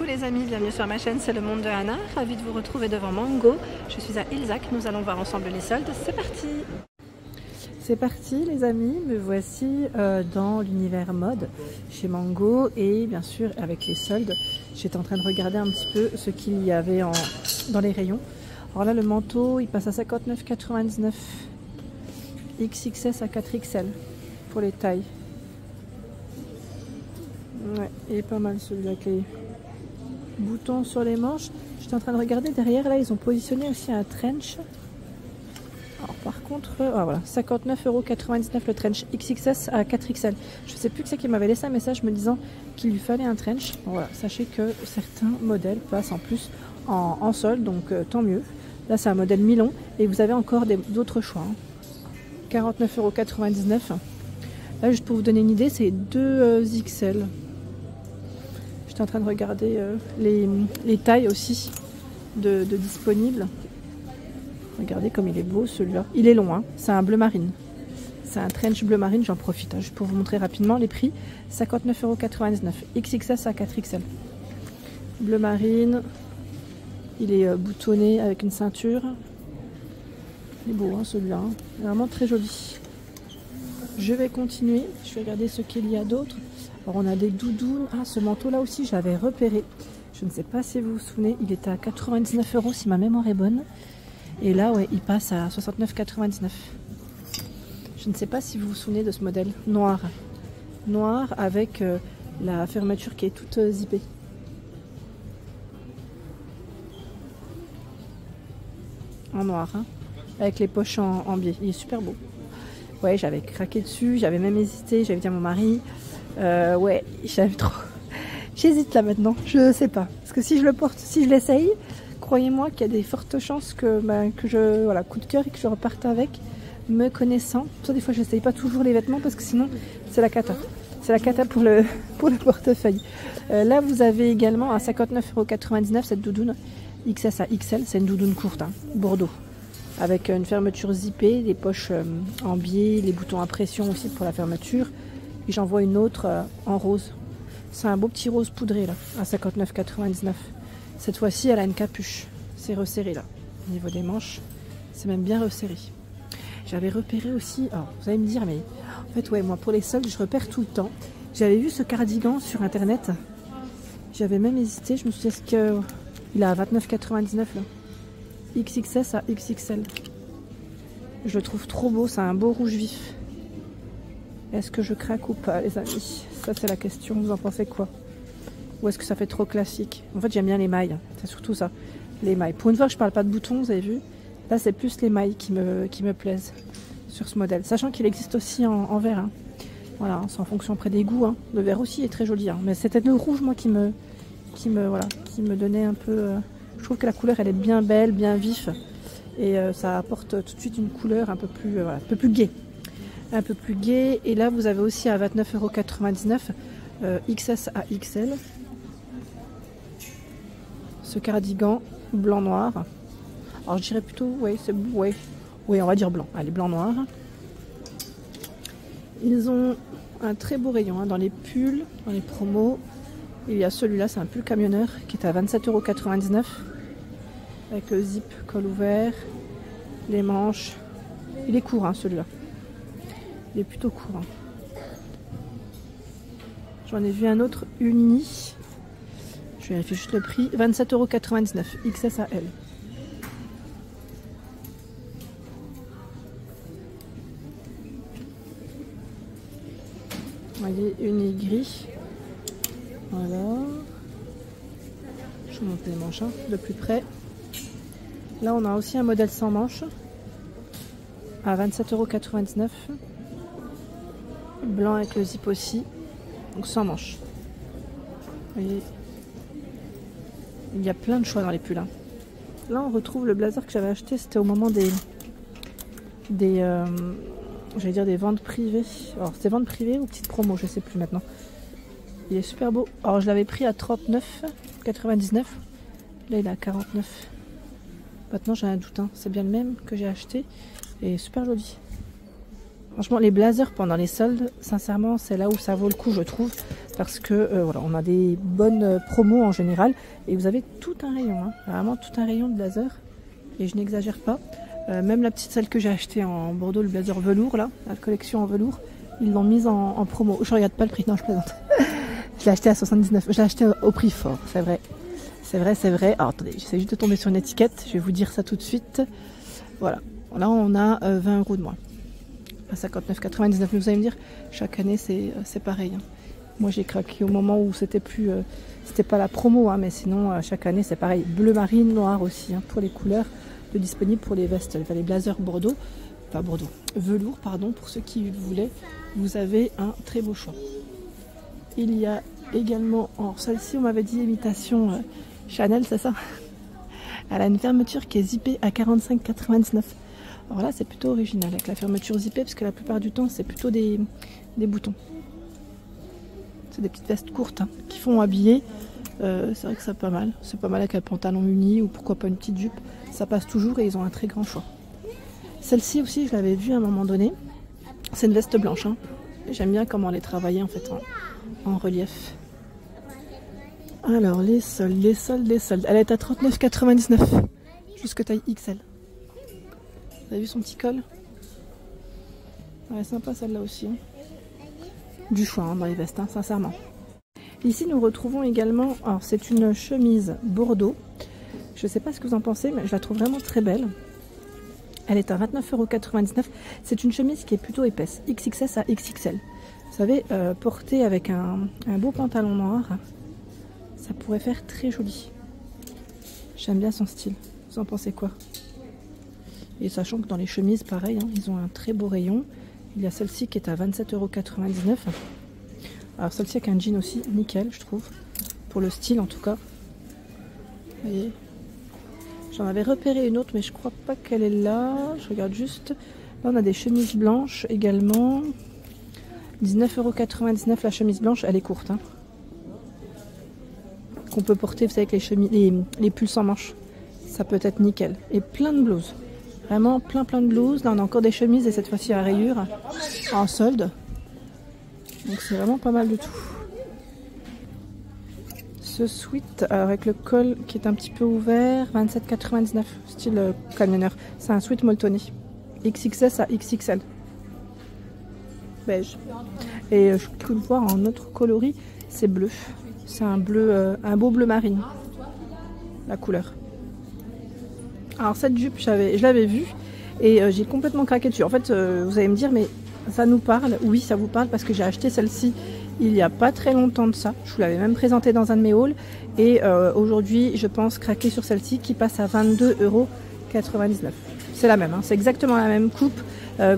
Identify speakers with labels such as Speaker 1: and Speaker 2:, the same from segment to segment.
Speaker 1: Coucou les amis, bienvenue sur ma chaîne, c'est le monde de Anna. Ravie de vous retrouver devant Mango. Je suis à Ilzac, nous allons voir ensemble les soldes. C'est parti! C'est parti les amis, me voici dans l'univers mode chez Mango et bien sûr avec les soldes. J'étais en train de regarder un petit peu ce qu'il y avait dans les rayons. Alors là le manteau il passe à 59,99 XXS à 4XL pour les tailles. Ouais, il est pas mal celui-là avec les boutons sur les manches. J'étais en train de regarder derrière, là ils ont positionné aussi un trench. Alors par contre, voilà, 59,99 € le trench XXS à 4XL. Je sais plus que c'est qui m'avait laissé un message me disant qu'il lui fallait un trench. Bon, voilà, sachez que certains modèles passent en plus en solde, donc tant mieux. Là c'est un modèle mi-long et vous avez encore d'autres choix. 49,99 €. Là juste pour vous donner une idée, c'est 2 XL. J'étais en train de regarder les tailles aussi de disponibles. Regardez comme il est beau celui-là. Il est long, hein. C'est un bleu marine. C'est un trench bleu marine, j'en profite. Hein, juste pour vous montrer rapidement les prix. 59,99 €. XXS à 4XL. Bleu marine. Il est boutonné avec une ceinture. Il est beau hein, celui-là. Hein. Vraiment très joli. Je vais continuer. Je vais regarder ce qu'il y a d'autre. Alors on a des doudounes. Ah, ce manteau là aussi je l'avais repéré. Je ne sais pas si vous vous souvenez. Il était à 99 € si ma mémoire est bonne. Et là ouais il passe à 69,99 €. Je ne sais pas si vous vous souvenez de ce modèle. Noir. Noir avec la fermeture qui est toute zippée. En noir. Hein. Avec les poches en biais. Il est super beau. Ouais j'avais craqué dessus. J'avais même hésité. J'avais dit à mon mari. Ouais, j'avais trop. J'hésite là maintenant, je sais pas. Parce que si je le porte, si je l'essaye, croyez-moi qu'il y a des fortes chances que je. Voilà, coup de cœur et que je reparte avec, me connaissant. Ça, des fois, je n'essaye pas toujours les vêtements parce que sinon, c'est la cata. C'est la cata pour le portefeuille. Là, vous avez également à 59,99 € cette doudoune XS à XL. C'est une doudoune courte, hein, Bordeaux. Avec une fermeture zippée, des poches en biais, les boutons à pression aussi pour la fermeture. Et j'en vois une autre en rose. C'est un beau petit rose poudré là, à 59,99 €. Cette fois-ci, elle a une capuche. C'est resserré là. Au niveau des manches, c'est même bien resserré. J'avais repéré aussi... Alors, vous allez me dire, mais en fait, ouais, moi pour les soldes, je repère tout le temps. J'avais vu ce cardigan sur internet. J'avais même hésité. Je me suis dit, est-ce qu'il est à 29,99 € là. XXS à XXL. Je le trouve trop beau. C'est un beau rouge vif. Est-ce que je craque ou pas les amis? Ça c'est la question, vous en pensez quoi? Ou est-ce que ça fait trop classique? En fait j'aime bien les mailles, c'est surtout ça, les mailles. Pour une fois je parle pas de boutons, vous avez vu? Là c'est plus les mailles qui me plaisent sur ce modèle. Sachant qu'il existe aussi en vert. Hein. Voilà, c'est en fonction près des goûts. Hein. Le vert aussi est très joli. Hein. Mais c'était le rouge moi qui me donnait un peu... Je trouve que la couleur elle est bien belle, bien vif. Et ça apporte tout de suite une couleur un peu plus, un peu plus gaie. Un peu plus gai et là vous avez aussi à 29,99 € XS à XL ce cardigan blanc noir. Alors je dirais plutôt ouais c'est ouais on va dire blanc. Allez blanc noir. Ils ont un très beau rayon hein, dans les pulls, dans les promos. Il y a celui-là, c'est un pull camionneur qui est à 27,99 € avec le zip col ouvert, les manches. Il est court hein, celui-là. Il est plutôt court. Hein. J'en ai vu un autre uni. Je vérifie juste le prix. 27,99 € XS à L. Vous voyez, uni gris. Voilà. Je vous montre les manches hein, de plus près. Là, on a aussi un modèle sans manches à 27,99 €. Blanc avec le zip aussi, donc sans manches. Vous voyez, il y a plein de choix dans les pulls. Hein. Là, on retrouve le blazer que j'avais acheté, c'était au moment des ventes privées. Alors, c'était ventes privées ou petites promos, je sais plus maintenant. Il est super beau. Alors, je l'avais pris à 39,99 €. Là, il est à 49 €. Maintenant, j'ai un doute. Hein. C'est bien le même que j'ai acheté et super joli. Franchement, les blazers pendant les soldes, sincèrement, c'est là où ça vaut le coup, je trouve. parce que voilà, on a des bonnes promos en général et vous avez tout un rayon, hein, vraiment tout un rayon de blazer et je n'exagère pas. Même la petite celle que j'ai achetée en Bordeaux, le blazer velours là, la collection en velours, ils l'ont mise en promo. Je regarde pas le prix, non je plaisante. Je l'ai acheté à 79, je l'ai acheté au prix fort, c'est vrai. C'est vrai, c'est vrai. Alors attendez, j'essaie juste de tomber sur une étiquette, je vais vous dire ça tout de suite. Voilà, là on a 20 € de moins. À 59,99, mais vous allez me dire, chaque année c'est pareil. Hein. Moi j'ai craqué au moment où c'était plus, c'était pas la promo, hein, mais sinon chaque année c'est pareil. Bleu marine, noir aussi, hein, pour les couleurs de disponibles pour les vestes, les blazers Bordeaux, enfin Bordeaux, velours pardon, pour ceux qui voulaient, vous avez un très beau choix. Il y a également, alors celle-ci on m'avait dit imitation Chanel, c'est ça? Elle a une fermeture qui est zippée à 45,99. Alors là c'est plutôt original avec la fermeture zippée parce que la plupart du temps c'est plutôt des boutons. C'est des petites vestes courtes hein, qui font habiller. C'est vrai que c'est pas mal. C'est pas mal avec un pantalon uni ou pourquoi pas une petite jupe. Ça passe toujours et ils ont un très grand choix. Celle-ci aussi je l'avais vue à un moment donné. C'est une veste blanche. Hein. J'aime bien comment elle est travaillée en fait en relief. Alors les soldes, les soldes, les soldes. Elle est à 39,99 jusque taille XL. Vous avez vu son petit col? Elle est sympa celle-là aussi. Hein. Du choix hein, dans les vestes, hein, sincèrement. Ici nous retrouvons également, alors c'est une chemise Bordeaux. Je ne sais pas ce que vous en pensez, mais je la trouve vraiment très belle. Elle est à 29,99 €. C'est une chemise qui est plutôt épaisse, XXS à XXL. Vous savez, portée avec un beau pantalon noir, ça pourrait faire très joli. J'aime bien son style. Vous en pensez quoi? Et sachant que dans les chemises, pareil, hein, ils ont un très beau rayon. Il y a celle-ci qui est à 27,99 €. Alors celle-ci avec un jean aussi, nickel, je trouve. Pour le style en tout cas. Vous voyez. J'en avais repéré une autre, mais je crois pas qu'elle est là. Je regarde juste. Là, on a des chemises blanches également. 19,99 € la chemise blanche, elle est courte. Hein. Qu'on peut porter, vous savez, avec les pulls sans manches. Ça peut être nickel. Et plein de blouses. Vraiment plein de blouses. Là, on a encore des chemises et cette fois-ci à rayures en solde. Donc c'est vraiment pas mal du tout. Ce sweat avec le col qui est un petit peu ouvert, 27,99 €, style camionneur. C'est un sweat molletonné. XXS à XXL. Beige. Et je peux le voir en autre coloris, c'est bleu. C'est un bleu, un beau bleu marine. La couleur. Alors cette jupe, je l'avais vue et j'ai complètement craqué dessus. En fait, vous allez me dire, mais ça nous parle? Oui, ça vous parle parce que j'ai acheté celle-ci il n'y a pas très longtemps de ça. Je vous l'avais même présentée dans un de mes hauls. Et aujourd'hui, je pense craquer sur celle-ci qui passe à 22,99 €. C'est la même, hein, c'est exactement la même coupe.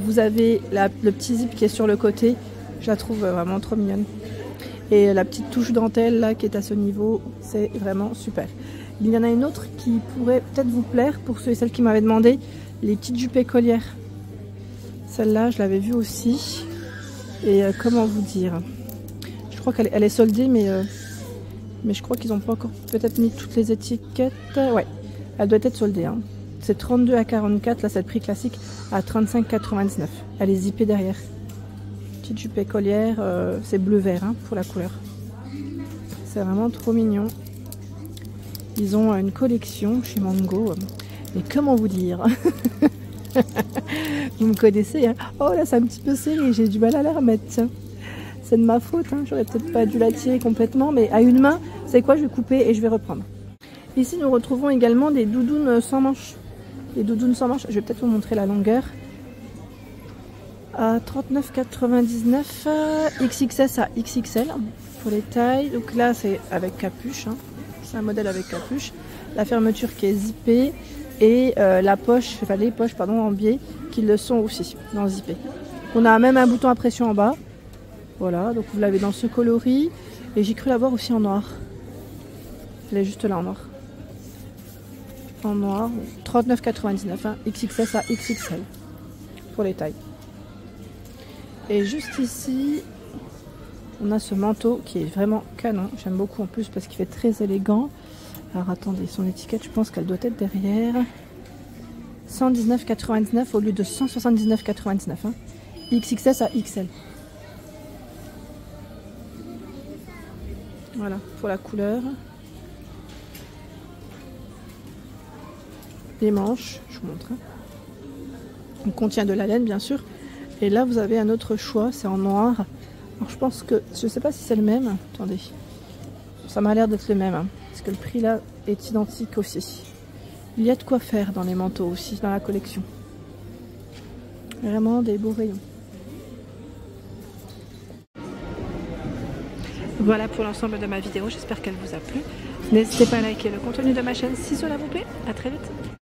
Speaker 1: Vous avez le petit zip qui est sur le côté. Je la trouve vraiment trop mignonne. Et la petite touche dentelle là qui est à ce niveau, c'est vraiment super. Il y en a une autre qui pourrait peut-être vous plaire pour ceux et celles qui m'avaient demandé, les petites jupes écolières. Celle-là, je l'avais vue aussi. Et comment vous dire? Je crois qu'elle est soldée, mais je crois qu'ils n'ont pas encore peut-être mis toutes les étiquettes. Ouais, elle doit être soldée. Hein. C'est 32 à 44, là c'est le prix classique, à 35,99 €. Elle est zippée derrière. Petite jupe écolière, c'est bleu-vert hein, pour la couleur. C'est vraiment trop mignon. Ils ont une collection chez Mango. Mais comment vous dire? Vous me connaissez, hein? Oh là, c'est un petit peu serré, j'ai du mal à la remettre. Tiens. C'est de ma faute, hein. J'aurais peut-être pas dû la tirer complètement, mais à une main, vous savez quoi, je vais couper et je vais reprendre. Ici, nous retrouvons également des doudounes sans manches. Les doudounes sans manches, je vais peut-être vous montrer la longueur. À 39,99 €, XXS à XXL pour les tailles. Donc là, c'est avec capuche. Hein. C'est un modèle avec capuche. La fermeture qui est zippée et la poche, enfin les poches pardon, en biais qui le sont aussi dans zippé. On a même un bouton à pression en bas. Voilà, donc vous l'avez dans ce coloris. Et j'ai cru l'avoir aussi en noir. Elle est juste là en noir. En noir, 39,99 €, hein, XXS à XXL pour les tailles. Et juste ici, on a ce manteau qui est vraiment canon. J'aime beaucoup en plus parce qu'il fait très élégant. Alors attendez, son étiquette, je pense qu'elle doit être derrière. 119,99 € au lieu de 179,99 €. Hein. XXS à XL. Voilà, pour la couleur. Les manches, je vous montre. On contient de la laine, bien sûr. Et là, vous avez un autre choix, c'est en noir. Alors, je pense que, je sais pas si c'est le même. Attendez, ça m'a l'air d'être le même, hein, parce que le prix là est identique aussi. Il y a de quoi faire dans les manteaux aussi, dans la collection. Vraiment des beaux rayons. Voilà pour l'ensemble de ma vidéo, j'espère qu'elle vous a plu. N'hésitez pas à liker le contenu de ma chaîne si cela vous plaît. À très vite.